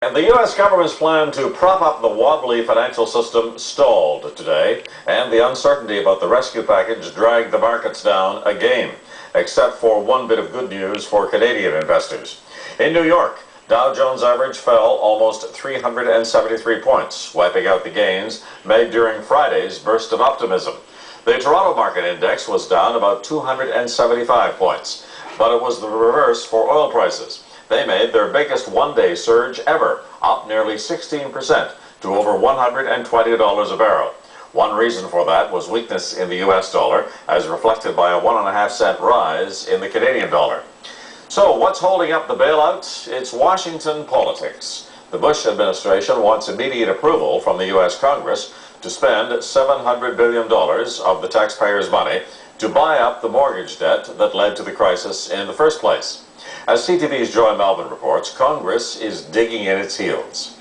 And the U.S. government's plan to prop up the wobbly financial system stalled today, and the uncertainty about the rescue package dragged the markets down again, except for one bit of good news for Canadian investors. In New York, Dow Jones average fell almost 373 points, wiping out the gains made during Friday's burst of optimism. The Toronto Market Index was down about 275 points, but it was the reverse for oil prices. They made their biggest one-day surge ever, up nearly 16% to over $120 a barrel. One reason for that was weakness in the U.S. dollar, as reflected by a 1.5-cent rise in the Canadian dollar. So what's holding up the bailout? It's Washington politics. The Bush administration wants immediate approval from the U.S. Congress to spend $700 billion of the taxpayers' money to buy up the mortgage debt that led to the crisis in the first place. As CTV's Joy Melvin reports, Congress is digging in its heels.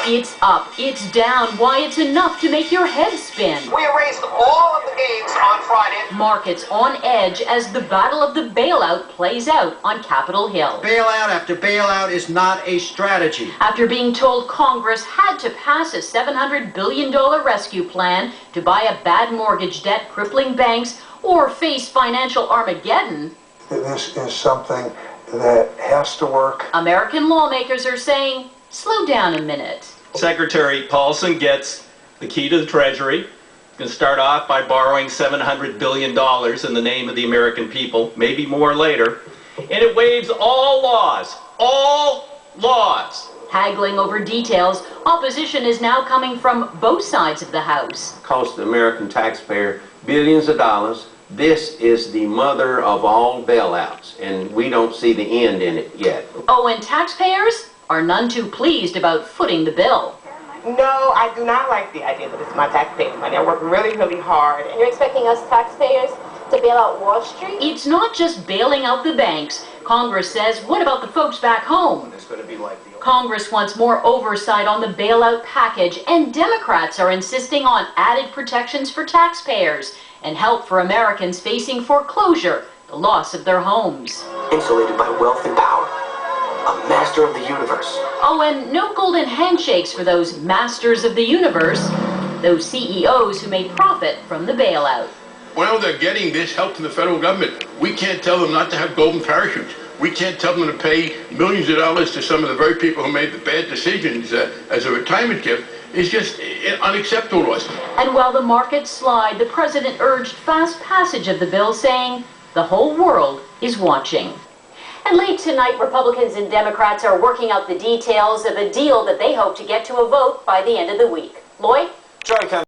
It's up, it's down. Why, it's enough to make your head spin. We erased all of the gains on Friday. Markets on edge as the battle of the bailout plays out on Capitol Hill. Bailout after bailout is not a strategy. After being told Congress had to pass a $700 billion rescue plan to buy a bad mortgage debt crippling banks or face financial Armageddon, this is something that has to work. American lawmakers are saying, slow down a minute. Secretary Paulson gets the key to the Treasury. He's going to start off by borrowing $700 billion in the name of the American people, maybe more later. And it waives all laws. Haggling over details, opposition is now coming from both sides of the House. Cost the American taxpayer billions of dollars. This is the mother of all bailouts, and we don't see the end in it yet. Oh, and taxpayers are none too pleased about footing the bill. No, I do not like the idea that it's my taxpayer money. I work really, really hard. You're expecting us taxpayers to bail out Wall Street? It's not just bailing out the banks. Congress says, what about the folks back home? It's going to be like Congress wants more oversight on the bailout package, and Democrats are insisting on added protections for taxpayers and help for Americans facing foreclosure, the loss of their homes. Insulated by wealth and power. A master of the universe. Oh, and no golden handshakes for those masters of the universe, those CEOs who made profit from the bailout. Well, they're getting this help from the federal government. We can't tell them not to have golden parachutes. We can't tell them to pay millions of dollars to some of the very people who made the bad decisions as a retirement gift. It's just unacceptable to us. And while the markets slide, the president urged fast passage of the bill, saying the whole world is watching. And late tonight, Republicans and Democrats are working out the details of a deal that they hope to get to a vote by the end of the week. Lloyd? Joy